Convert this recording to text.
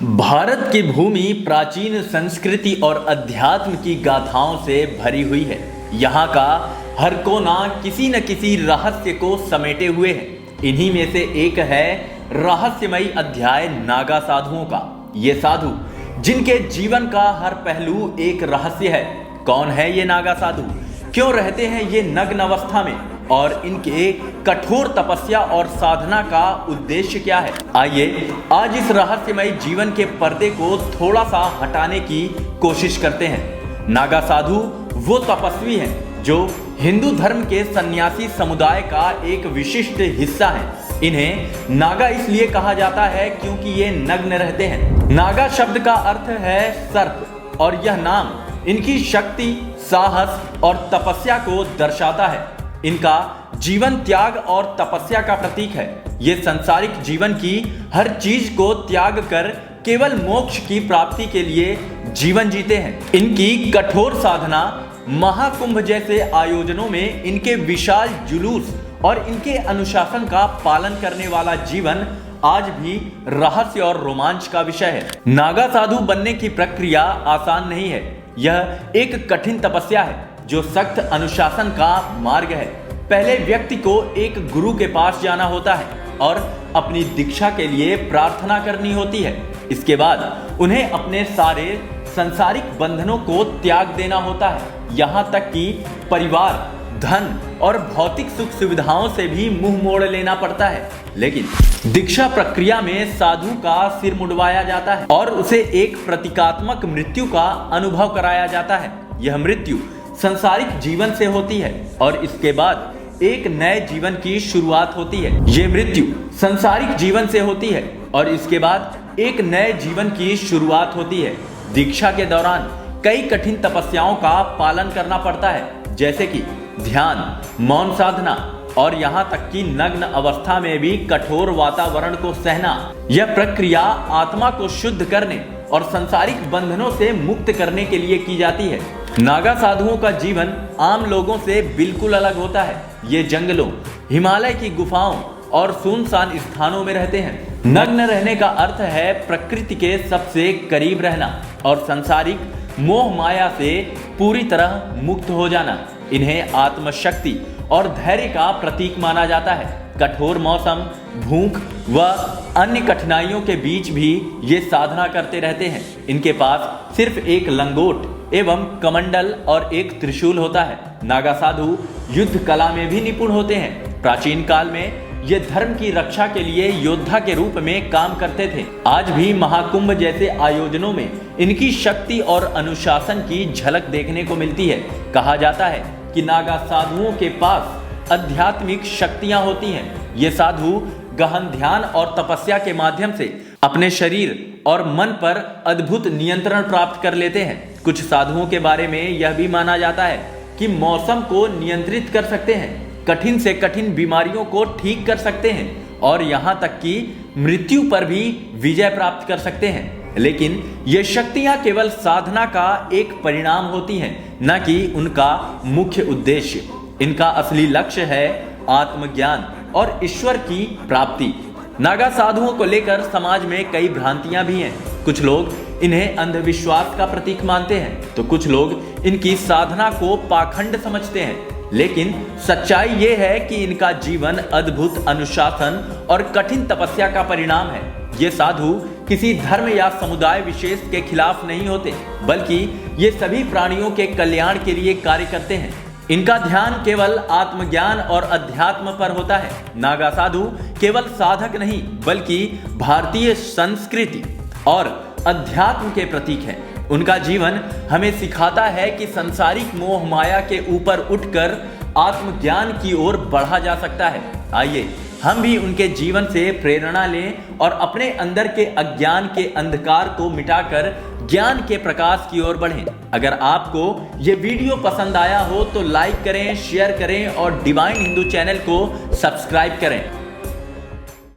भारत की भूमि प्राचीन संस्कृति और अध्यात्म की गाथाओं से भरी हुई है। यहाँ का हर कोना किसी न किसी रहस्य को समेटे हुए है। इन्हीं में से एक है रहस्यमयी अध्याय नागा साधुओं का। ये साधु जिनके जीवन का हर पहलू एक रहस्य है। कौन है ये नागा साधु, क्यों रहते हैं ये नग्न अवस्था में, और इनके कठोर तपस्या और साधना का उद्देश्य क्या है। आइए आज इस रहस्यमय जीवन के पर्दे को थोड़ा सा हटाने की कोशिश करते हैं। नागा साधु वो तपस्वी हैं जो हिंदू धर्म के सन्यासी समुदाय का एक विशिष्ट हिस्सा है। इन्हें नागा इसलिए कहा जाता है क्योंकि ये नग्न रहते हैं। नागा शब्द का अर्थ है सर्प, और यह नाम इनकी शक्ति, साहस और तपस्या को दर्शाता है। इनका जीवन त्याग और तपस्या का प्रतीक है। ये सांसारिक जीवन की हर चीज को त्याग कर केवल मोक्ष की प्राप्ति के लिए जीवन जीते हैं। इनकी कठोर साधना, महाकुंभ जैसे आयोजनों में इनके विशाल जुलूस और इनके अनुशासन का पालन करने वाला जीवन आज भी रहस्य और रोमांच का विषय है। नागा साधु बनने की प्रक्रिया आसान नहीं है। यह एक कठिन तपस्या है जो सख्त अनुशासन का मार्ग है। पहले व्यक्ति को एक गुरु के पास जाना होता है और अपनी दीक्षा के लिए प्रार्थना करनी होती है। इसके बाद उन्हें अपने सारे सांसारिक बंधनों को त्याग देना होता है। यहाँ तक कि परिवार, धन और भौतिक सुख सुविधाओं से भी मुंह मोड़ लेना पड़ता है। लेकिन दीक्षा प्रक्रिया में साधु का सिर मुंडवाया जाता है और उसे एक प्रतीकात्मक मृत्यु का अनुभव कराया जाता है। यह मृत्यु सांसारिक जीवन से होती है और इसके बाद एक नए जीवन की शुरुआत होती है। ये मृत्यु सांसारिक जीवन से होती है और इसके बाद एक नए जीवन की शुरुआत होती है। दीक्षा के दौरान कई कठिन तपस्याओं का पालन करना पड़ता है, जैसे कि ध्यान, मौन साधना और यहाँ तक कि नग्न अवस्था में भी कठोर वातावरण को सहना। यह प्रक्रिया आत्मा को शुद्ध करने और सांसारिक बंधनों से मुक्त करने के लिए की जाती है। नागा साधुओं का जीवन आम लोगों से बिल्कुल अलग होता है। ये जंगलों, हिमालय की गुफाओं और सुनसान स्थानों में रहते हैं। नग्न रहने का अर्थ है प्रकृति के सबसे करीब रहना और सांसारिक मोह माया से पूरी तरह मुक्त हो जाना। इन्हें आत्मशक्ति और धैर्य का प्रतीक माना जाता है। कठोर मौसम, भूख व अन्य कठिनाइयों के बीच भी ये साधना करते रहते हैं। इनके पास सिर्फ एक लंगोट एवं कमंडल और एक त्रिशूल होता है। नागा साधु युद्ध कला में भी निपुण होते हैं। प्राचीन काल में ये धर्म की रक्षा के लिए योद्धा के रूप में काम करते थे। आज भी महाकुंभ जैसे आयोजनों में इनकी शक्ति और अनुशासन की झलक देखने को मिलती है। कहा जाता है कि नागा साधुओं के पास आध्यात्मिक शक्तियां होती हैं। ये साधु गहन ध्यान और तपस्या के माध्यम से अपने शरीर और मन पर अद्भुत नियंत्रण प्राप्त कर लेते हैं। कुछ साधुओं के बारे में यह भी माना जाता है कि मौसम को नियंत्रित कर सकते हैं, कठिन से कठिन बीमारियों को ठीक कर सकते हैं और यहाँ तक कि मृत्यु पर भी विजय प्राप्त कर सकते हैं। लेकिन ये शक्तियां केवल साधना का एक परिणाम होती हैं, न कि उनका मुख्य उद्देश्य। इनका असली लक्ष्य है आत्मज्ञान और ईश्वर की प्राप्ति। नागा साधुओं को लेकर समाज में कई भ्रांतियां भी हैं। कुछ लोग इन्हें अंधविश्वास का प्रतीक मानते हैं तो कुछ लोग इनकी साधना को पाखंड समझते हैं। लेकिन सच्चाई ये है कि इनका जीवन अद्भुत अनुशासन और कठिन तपस्या का परिणाम है। ये साधु किसी धर्म या समुदाय विशेष के खिलाफ नहीं होते, बल्कि ये सभी प्राणियों के कल्याण के लिए कार्य करते हैं। इनका ध्यान केवल आत्मज्ञान और अध्यात्म पर होता है। नागा साधु केवल साधक नहीं, बल्कि भारतीय संस्कृति और अध्यात्म के प्रतीक हैं। उनका जीवन हमें सिखाता है कि सांसारिक मोह माया के ऊपर उठकर आत्मज्ञान की ओर बढ़ा जा सकता है। आइए हम भी उनके जीवन से प्रेरणा लें और अपने अंदर के अज्ञान के अंधकार को मिटाकर ज्ञान के प्रकाश की ओर बढ़ें। अगर आपको ये वीडियो पसंद आया हो तो लाइक करें, शेयर करें और डिवाइन हिंदू चैनल को सब्सक्राइब करें।